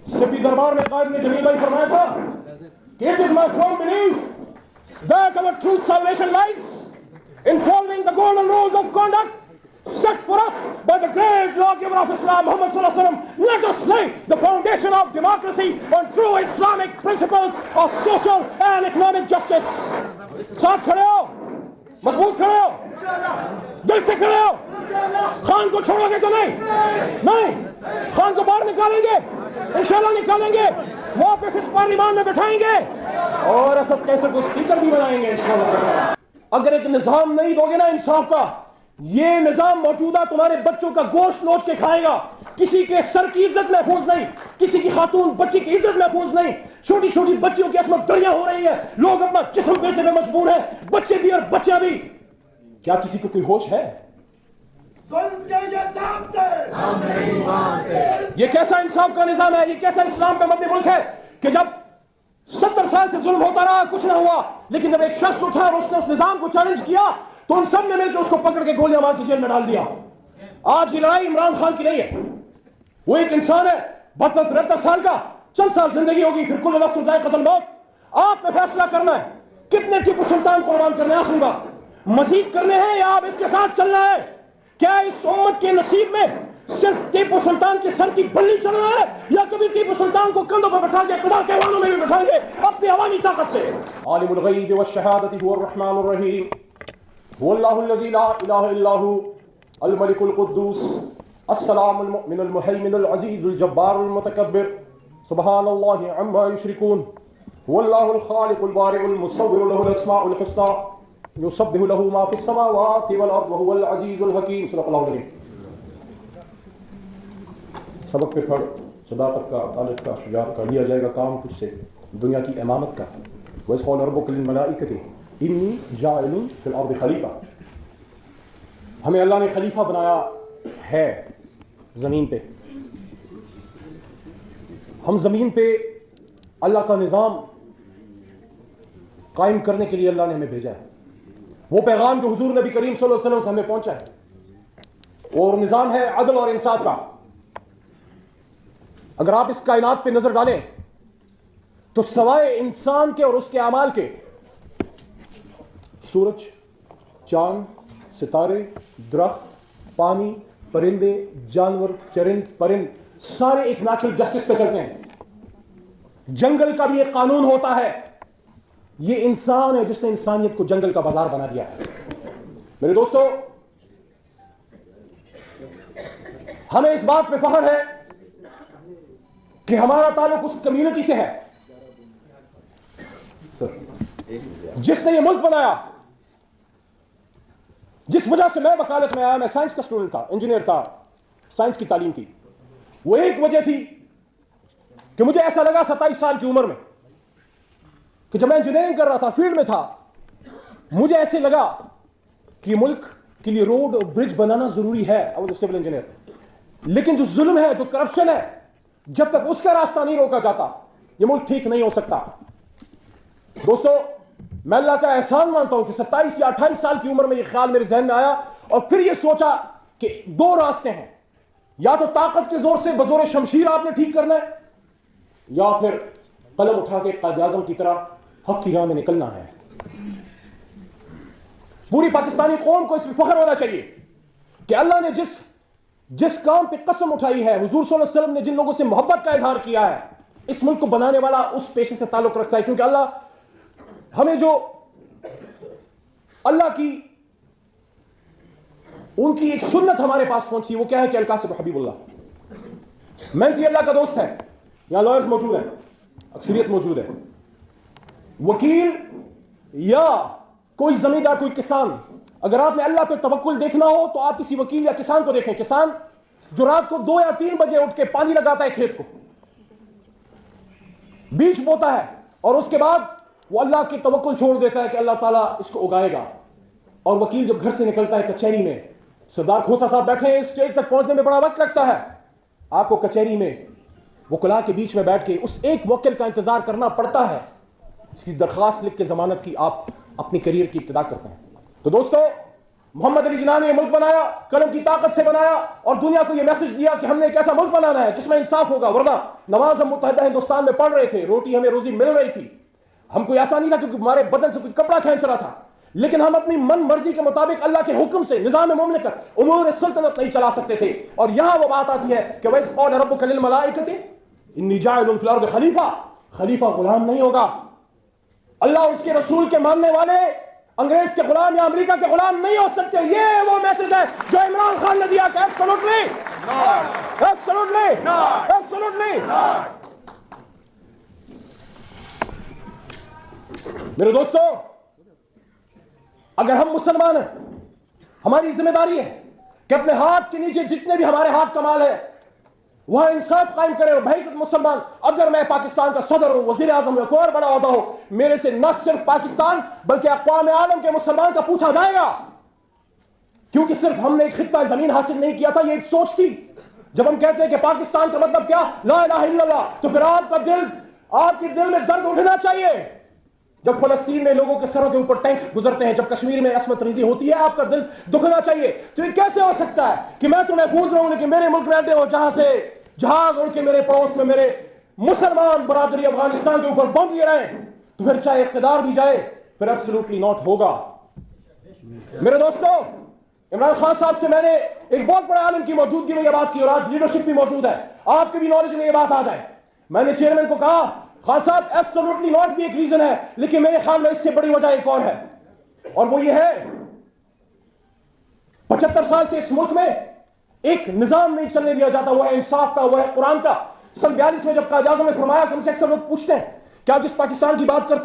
CP दरबार में कायद ने जमील भाई फरमाया था कि it is my firm belief that our true salvation lies in following the golden rules of conduct set for us by the great lawgiver of Islam, Muhammad sallallahu alaihi wasallam. Let us lay the foundation of democracy on true Islamic principles of social and economic justice. साथ खड़े हो, मजबूत खड़े हो, दिल से खड़े हो। खान को छोड़ोगे तो नहीं, खान को बाहर निकालेंगे, इंशाल्लाह निकालेंगे, वापस इस पार्लियामेंट में बैठाएंगे और असद कैसर को स्पीकर भी बनाएंगे इंशाल्लाह। अगर एक निजाम नहीं दोगे ना इंसाफ का, ये निजाम मौजूदा तुम्हारे बच्चों का गोश्त नोच के खाएगा। किसी के सर की इज्जत महफूज नहीं, किसी की खातून बच्ची की इज्जत महफूज नहीं। छोटी छोटी बच्चियों की असमत दरिया हो रही है, लोग अपना जिस्म बेचने में मजबूर है, बच्चे भी और बच्चा भी। क्या किसी को कोई होश है? ये कैसा इंसाफ का निजाम है? ये कैसा इस्लाम पे मबनी मुल्क है कि जब 70 साल से जुल्म होता रहा, कुछ ना हुआ, लेकिन जब एक शख्स उठा और उसने उस निजाम को चैलेंज किया तो उन सब ने मिलकर उसको पकड़ के गोलियां मार के जेल में डाल दिया। आज ये लड़ाई इमरान खान की नहीं है, वो एक इंसान है 72-73 साल का, चंद साल जिंदगी होगी, फिर कुल नफ्स ज़ाइक़तुल मौत। आपने फैसला करना है कितने टीपू सुल्तान कुर्बान करने, आखिरी बात, मजीद करने हैं या आप इसके साथ चलना है? क्या इस उम्मत के नसीब में सिर्फ टीपू सुल्तान के सर की बल्ली चढ़ना है या कभी टीपू सुल्तान को कंधों पर बैठा के इक़्तिदार के वालों में भी बैठाएंगे अपनी अवामी ताकत से? आलिमुल गैब वश्शहादति हुवर रहमानुर रहीम हुवल्लाहुल लज़ी ला इलाहा इल्ला हु अल मलिकुल कुद्दूस अस्सलामुल मुमिनुल मुहैमिनुल अज़ीज़ुल जब्बारुल मुतकब्बिर सुब्हानल्लाहि अम्मा युश्रिकून हुवल्लाहुल खालिकुल बारिउल मुसव्विरु लहुल अस्माउल हुस्ना युसब्बिहु लहु मा फिस समावाति वल अर्द व हुवल अज़ीज़ुल हकीम। सल्लल्लाहु अलैहि। सबक पे पढ़, सदाकत का, तालिब का, शुजाअत का, लिया जाएगा काम तुझसे दुनिया की इमामत का। वइज़ क़ाला रब्बुका लिल मलाइकति इन्नी जाइलुन फिल अर्दि खलीफा। हमें अल्लाह ने खलीफा बनाया है ज़मीन पे। हम ज़मीन पे अल्लाह का निज़ाम कायम करने के लिए अल्लाह ने हमें भेजा है। वो पैगाम जो हुजूर नबी करीम सल्लल्लाहु अलैहि वसल्लम से हमें पहुंचा है और निज़ाम है अदल और इंसाफ का। अगर आप इस कायनात पे नजर डालें तो सवाए इंसान के और उसके अमाल के सूरज, चांद, सितारे, दरख्त, पानी, परिंदे, जानवर, चरिंद, परिंद सारे एक नेचुरल जस्टिस पे चलते हैं। जंगल का भी एक कानून होता है। ये इंसान है जिसने इंसानियत को जंगल का बाजार बना दिया है। मेरे दोस्तों, हमें इस बात पे फख्र है कि हमारा ताल्लुक उस कम्युनिटी से है जिसने ये मुल्क बनाया। जिस वजह से मैं वकालत में आया, मैं साइंस का स्टूडेंट था, इंजीनियर था, साइंस की तालीम थी। वो एक वजह थी कि मुझे ऐसा लगा 27 साल की उम्र में कि जब मैं इंजीनियरिंग कर रहा था, फील्ड में था, मुझे ऐसे लगा कि मुल्क के लिए रोड और ब्रिज बनाना जरूरी है। I was a civil engineer. लेकिन जो जुल्म है, जो करप्शन है, जब तक उसका रास्ता नहीं रोका जाता, ये मुल्क ठीक नहीं हो सकता। दोस्तों, मैं अल्लाह का एहसान मानता हूं कि 27 या 28 साल की उम्र में यह ख्याल मेरे जहन में आया और फिर यह सोचा कि दो रास्ते हैं, या तो ताकत के जोर से बजोर शमशीर आपने ठीक करना है, या फिर कलम उठा के कायद आज़म की तरह हक की राह में निकलना है। पूरी पाकिस्तानी कौम को इसमें फख्र होना चाहिए कि अल्लाह ने जिस काम पे कसम उठाई है, हुजूर सल्लल्लाहु अलैहि वसल्लम ने जिन लोगों से मोहब्बत का इजहार किया है, इस मुल्क को बनाने वाला उस पेशे से ताल्लुक रखता है। क्योंकि अल्लाह हमें जो अल्लाह की उनकी एक सुन्नत हमारे पास पहुंची, वो क्या है कि अल-कासिब हबीबुल्लाह मेहनती अल्लाह का दोस्त है। यहां लॉयर्स मौजूद हैं, अक्सरियत मौजूद है, वकील या कोई जमींदार, कोई किसान। अगर आपने अल्लाह पे तवक्कुल देखना हो तो आप किसी वकील या किसान को देखें। किसान जो रात को 2 या 3 बजे उठ के पानी लगाता है खेत को, बीज बोता है और उसके बाद वो अल्लाह की तवक्कुल छोड़ देता है कि अल्लाह ताला इसको उगाएगा। और वकील जब घर से निकलता है कचहरी में, सरदार खोसा साहब बैठे हैं, इस स्टेज तक पहुंचने में बड़ा वक्त लगता है। आपको कचहरी में वकला के बीच में बैठ के उस एक वकील का इंतजार करना पड़ता है। इसकी दरख्वास्त लिख के जमानत की आप अपनी करियर की इब्तिदा करते हैं। तो दोस्तों, محمد علی جناح نے یہ ملک بنایا، قلم کی طاقت سے بنایا، اور دنیا کو یہ میسج دیا کہ ہم نے ایک ایسا ملک بنانا ہے جس میں انصاف ہوگا. ورنہ نماز ہم متحدہ ہندوستان میں پڑھ رہے تھے، روٹی ہمیں روزی مل رہی تھی، ہم کوئی ایسا نہیں تھا کیونکہ ہمارے بدن سے کوئی کپڑا کھینچ رہا تھا، لیکن ہم اپنی من مرضی کے مطابق اللہ کے حکم سے نظام مملکت، امور سلطنت نہیں چلا سکتے تھے. اور یہاں وہ بات آتی ہے کہ وَإِذْ قَالَ رَبُّكَ لِلْمَلَائِكَةِ إِنِّي جَاعِلٌ فِي الْأَرْضِ خلیفہ. خلیفہ غلام نہیں ہوگا. اللہ اور اس کے رسول کے ماننے والے انگریز کے غلام یا امریکہ کے غلام نہیں ہو سکتے. یہ وہ میسج ہے جو عمران خان نے دیا کہ ایبسولوٹلی ایبسولوٹلی ایبسولوٹلی. میرے دوستو، اگر ہم مسلمان ہیں، ہماری ذمہ داری ہے کہ اپنے ہاتھ کے نیچے جتنے بھی ہمارے ہاتھ کمال ہے وہاں انصاف قائم کرے. اور بحیثیت مسلمان، اگر میں پاکستان کا صدر ہوں، وزیر اعظم ہوں، کوئی اور بڑا عہدہ ہو، میرے سے نہ صرف پاکستان بلکہ اقوام عالم کے مسلمان کا پوچھا جائے گا. کیونکہ صرف ہم نے ایک خطہ زمین حاصل نہیں کیا تھا، یہ ایک سوچ تھی. جب ہم کہتے ہیں کہ پاکستان کا مطلب کیا، لا الہ الا اللہ، تو پھر آپ کے دل میں درد اٹھنا چاہیے. جب فلسطین میں لوگوں کے سروں کے اوپر ٹینک گزرتے ہیں، جب کشمیر میں عصمت ریزی ہوتی ہے، آپ کا دل دکھنا چاہیے. تو یہ کیسے ہو سکتا ہے کہ میں تو محفوظ رہوں لیکن میرے ملک میں اڈے ہو جہاں سے جہاز اڑ کے میرے پڑوس میں میرے مسلمان برادری افغانستان کے اوپر بم گرائیں رہے ہیں؟ تو پھر چاہے اقتدار بھی جائے، پھر ایبسولوٹلی ناٹ ہوگا. میرے دوستو، عمران خان صاحب سے میں نے ایک بہت بڑے عالم کی موجودگی میں یہ بات کی، اور آج لیڈرشپ بھی موجود ہے، آپ کے بھی نالج میں یہ بات آ جائے. میں نے چیئرمین کو کہا، خان صاحب ایبسولوٹلی ناٹ بھی ایک ریزن ہے، لیکن میرے خیال میں اس سے بڑی وجہ ایک اور ہے، اور وہ یہ ہے 75 سال سے اس ملک میں ایک نظام نہیں چلنے دیا جاتا. وہ ہے انصاف کا، وہ ہے قرآن کا. سن 42 میں جب قائد اعظم نے فرمایا کہ ہم سے اکثر لوگ پوچھتے ہیں کہ آپ جس پاکستان کی بات کرتے